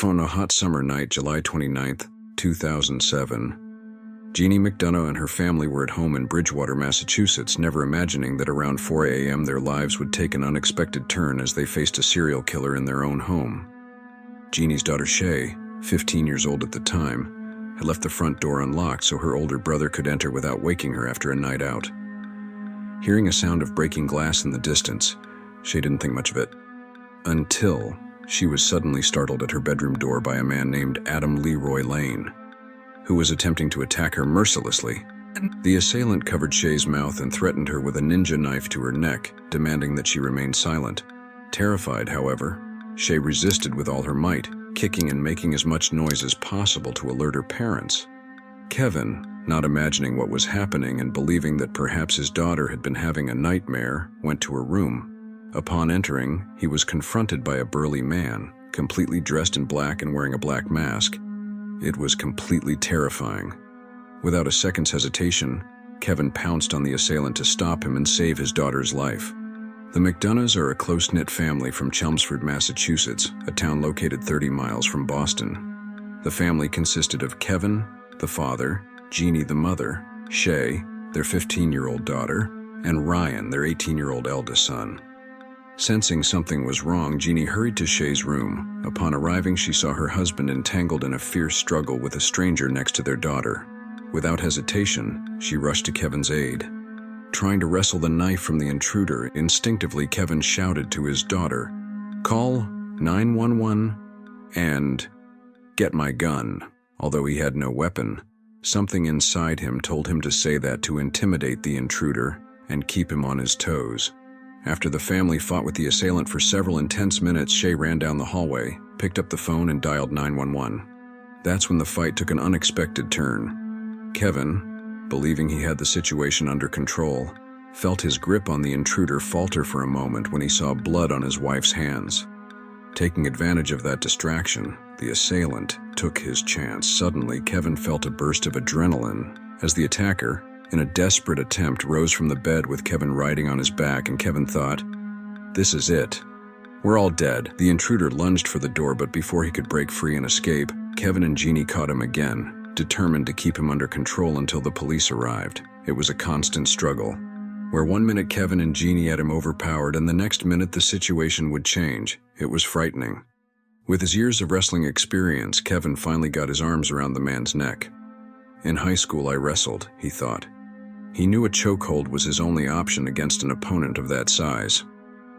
On a hot summer night, July 29th, 2007, Shea McDonough and her family were at home in Bridgewater, Massachusetts, never imagining that around 4 a.m. their lives would take an unexpected turn as they faced a serial killer in their own home. Jeannie's daughter Shea, 15 years old at the time, had left the front door unlocked so her older brother could enter without waking her after a night out. Hearing a sound of breaking glass in the distance, Shea didn't think much of it, until she was suddenly startled at her bedroom door by a man named Adam Leroy Lane, who was attempting to attack her mercilessly. The assailant covered Shea's mouth and threatened her with a ninja knife to her neck, demanding that she remain silent. Terrified, however, Shea resisted with all her might, kicking and making as much noise as possible to alert her parents. Kevin, not imagining what was happening and believing that perhaps his daughter had been having a nightmare, went to her room. Upon entering, he was confronted by a burly man, completely dressed in black and wearing a black mask. It was completely terrifying. Without a second's hesitation, Kevin pounced on the assailant to stop him and save his daughter's life. The McDonoughs are a close-knit family from Chelmsford, Massachusetts, a town located 30 miles from Boston. The family consisted of Kevin, the father, Jeannie, the mother, Shea, their 15-year-old daughter, and Ryan, their 18-year-old eldest son. Sensing something was wrong, Jeannie hurried to Shea's room. Upon arriving, she saw her husband entangled in a fierce struggle with a stranger next to their daughter. Without hesitation, she rushed to Kevin's aid. Trying to wrestle the knife from the intruder, instinctively Kevin shouted to his daughter, "Call 911 and get my gun." Although he had no weapon, something inside him told him to say that to intimidate the intruder and keep him on his toes. After the family fought with the assailant for several intense minutes, Shea ran down the hallway, picked up the phone, and dialed 911. That's when the fight took an unexpected turn. Kevin, believing he had the situation under control, felt his grip on the intruder falter for a moment when he saw blood on his wife's hands. Taking advantage of that distraction, the assailant took his chance. Suddenly, Kevin felt a burst of adrenaline as the attacker, in a desperate attempt, rose from the bed with Kevin riding on his back, and Kevin thought, "This is it. We're all dead." The intruder lunged for the door, but before he could break free and escape, Kevin and Jeannie caught him again, determined to keep him under control until the police arrived. It was a constant struggle, where one minute Kevin and Jeannie had him overpowered and the next minute the situation would change. It was frightening. With his years of wrestling experience, Kevin finally got his arms around the man's neck. "In high school I wrestled," he thought. He knew a chokehold was his only option against an opponent of that size.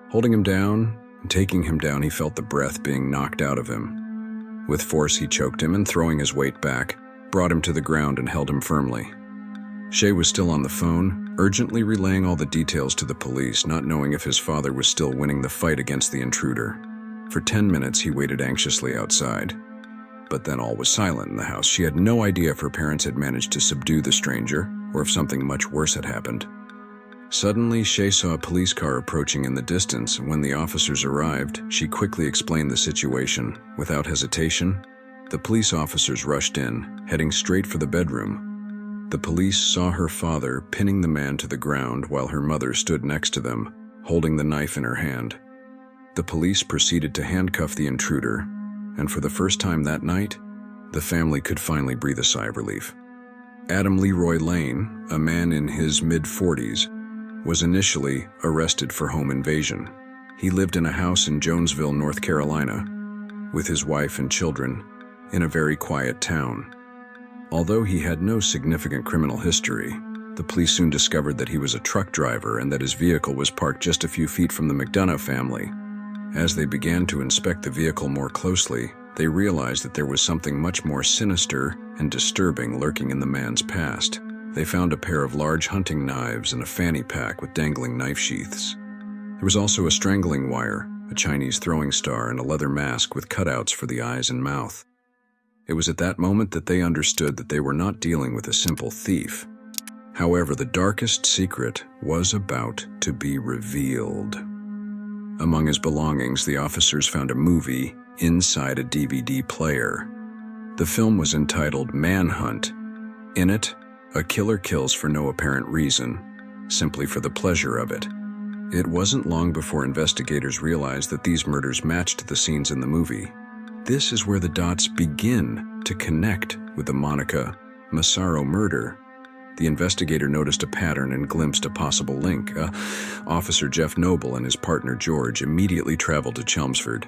Holding him down and taking him down, he felt the breath being knocked out of him. With force, he choked him and, throwing his weight back, brought him to the ground and held him firmly. Shea was still on the phone, urgently relaying all the details to the police, not knowing if his father was still winning the fight against the intruder. For 10 minutes, he waited anxiously outside. But then all was silent in the house. She had no idea if her parents had managed to subdue the stranger, or if something much worse had happened. Suddenly, Shea saw a police car approaching in the distance. When the officers arrived, she quickly explained the situation. Without hesitation, the police officers rushed in, heading straight for the bedroom. The police saw her father pinning the man to the ground while her mother stood next to them, holding the knife in her hand. The police proceeded to handcuff the intruder, and for the first time that night, the family could finally breathe a sigh of relief. Adam Leroy Lane, a man in his mid-40s, was initially arrested for home invasion. He lived in a house in Jonesville, North Carolina, with his wife and children, in a very quiet town. Although he had no significant criminal history, the police soon discovered that he was a truck driver and that his vehicle was parked just a few feet from the McDonough family. As they began to inspect the vehicle more closely, they realized that there was something much more sinister and disturbing lurking in the man's past. They found a pair of large hunting knives and a fanny pack with dangling knife sheaths. There was also a strangling wire, a Chinese throwing star, and a leather mask with cutouts for the eyes and mouth. It was at that moment that they understood that they were not dealing with a simple thief. However, the darkest secret was about to be revealed. Among his belongings, the officers found a movie inside a DVD player. The film was entitled Manhunt. In it, a killer kills for no apparent reason, simply for the pleasure of it. It wasn't long before investigators realized that these murders matched the scenes in the movie. this is where the dots begin to connect with the Monica Massaro murder. The investigator noticed a pattern and glimpsed a possible link. Officer Jeff Noble and his partner George immediately traveled to Chelmsford.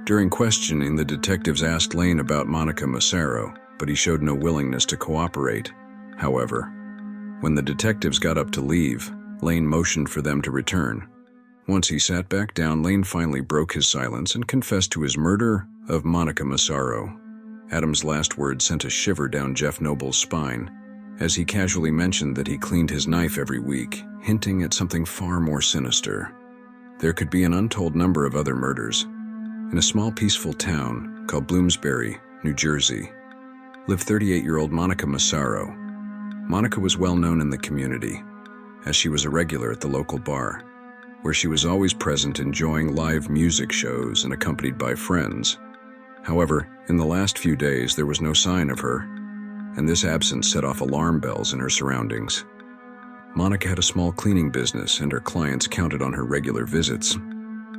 During questioning, the detectives asked Lane about Monica Massaro, but he showed no willingness to cooperate. However, when the detectives got up to leave, Lane motioned for them to return. Once he sat back down, Lane finally broke his silence and confessed to his murder of Monica Massaro. Adam's last words sent a shiver down Jeff Noble's spine, as he casually mentioned that he cleaned his knife every week, hinting at something far more sinister. There could be an untold number of other murders. In a small peaceful town called Bloomsbury, New Jersey, lived 38-year-old Monica Massaro. Monica was well known in the community, as she was a regular at the local bar, where she was always present enjoying live music shows and accompanied by friends. However, in the last few days there was no sign of her, and this absence set off alarm bells in her surroundings. Monica had a small cleaning business, and her clients counted on her regular visits.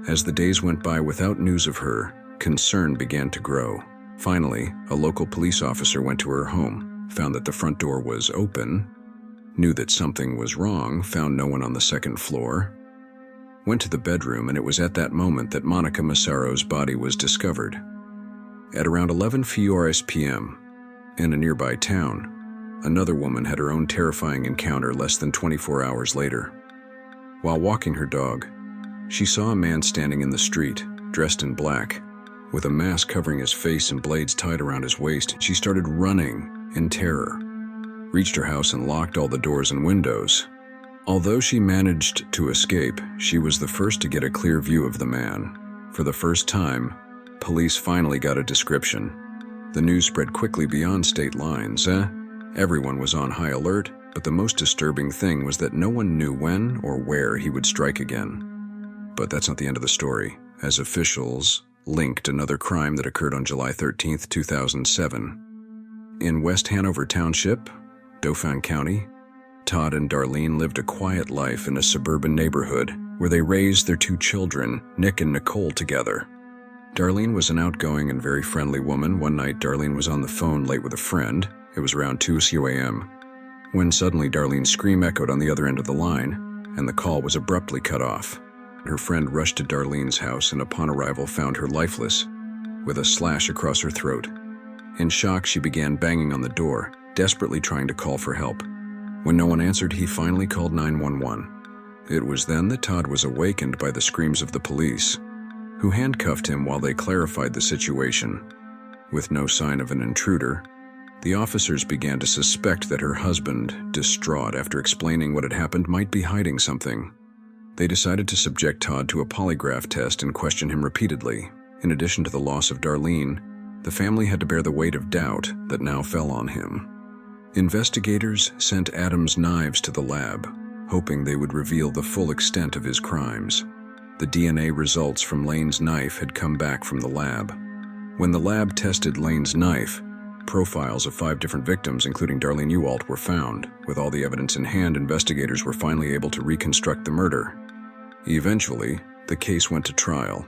As the days went by without news of her, concern began to grow. Finally, a local police officer went to her home, found that the front door was open, knew that something was wrong, found no one on the second floor, went to the bedroom, and it was at that moment that Monica Massaro's body was discovered. At around 11:00 p.m., in a nearby town, another woman had her own terrifying encounter less than 24 hours later. While walking her dog, she saw a man standing in the street, dressed in black, with a mask covering his face and blades tied around his waist. She started running in terror, reached her house and locked all the doors and windows. Although she managed to escape, she was the first to get a clear view of the man. For the first time, police finally got a description. The news spread quickly beyond state lines. Everyone was on high alert, but the most disturbing thing was that no one knew when or where he would strike again. But that's not the end of the story, as officials linked another crime that occurred on July 13, 2007. In West Hanover Township, Dauphin County, Todd and Darlene lived a quiet life in a suburban neighborhood where they raised their two children, Nick and Nicole, together. Darlene was an outgoing and very friendly woman. One night, Darlene was on the phone late with a friend. It was around 2 a.m. when suddenly Darlene's scream echoed on the other end of the line, and the call was abruptly cut off. Her friend rushed to Darlene's house and upon arrival found her lifeless, with a slash across her throat. In shock, she began banging on the door, desperately trying to call for help. When no one answered, he finally called 911. It was then that Todd was awakened by the screams of the police, who handcuffed him while they clarified the situation. With no sign of an intruder, the officers began to suspect that her husband, distraught after explaining what had happened, might be hiding something. They decided to subject Todd to a polygraph test and question him repeatedly. In addition to the loss of Darlene, the family had to bear the weight of doubt that now fell on him. Investigators sent Adam's knives to the lab, hoping they would reveal the full extent of his crimes. The DNA results from Lane's knife had come back from the lab. When the lab tested Lane's knife, profiles of 5 different victims, including Darlene Ewalt, were found. With all the evidence in hand, investigators were finally able to reconstruct the murder. Eventually, the case went to trial.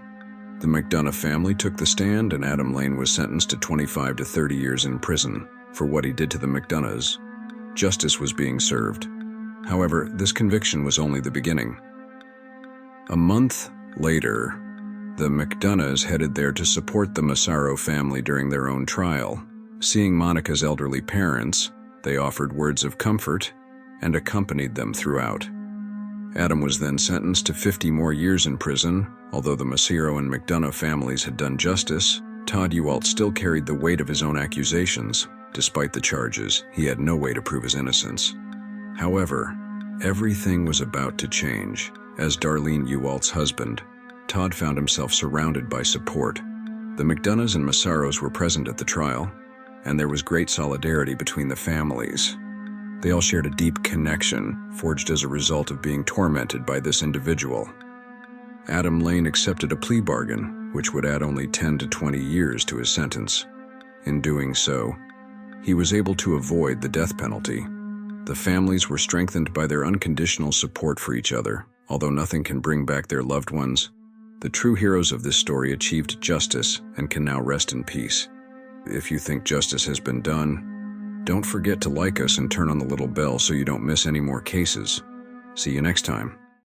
The McDonough family took the stand, and Adam Lane was sentenced to 25 to 30 years in prison for what he did to the McDonoughs. Justice was being served. However, this conviction was only the beginning. A month later, the McDonoughs headed there to support the Massaro family during their own trial. Seeing Monica's elderly parents, they offered words of comfort and accompanied them throughout. Adam was then sentenced to 50 more years in prison. Although the Massaro and McDonough families had done justice, Todd Ewalt still carried the weight of his own accusations. Despite the charges, he had no way to prove his innocence. However, everything was about to change. As Darlene Ewalt's husband, Todd found himself surrounded by support. The McDonoughs and Massaros were present at the trial, and there was great solidarity between the families. They all shared a deep connection, forged as a result of being tormented by this individual. Adam Lane accepted a plea bargain, which would add only 10 to 20 years to his sentence. In doing so, he was able to avoid the death penalty. The families were strengthened by their unconditional support for each other. Although nothing can bring back their loved ones, The true heroes of this story achieved justice and can now rest in peace. If you think justice has been done, don't forget to like us and turn on the little bell so you don't miss any more cases. See you next time.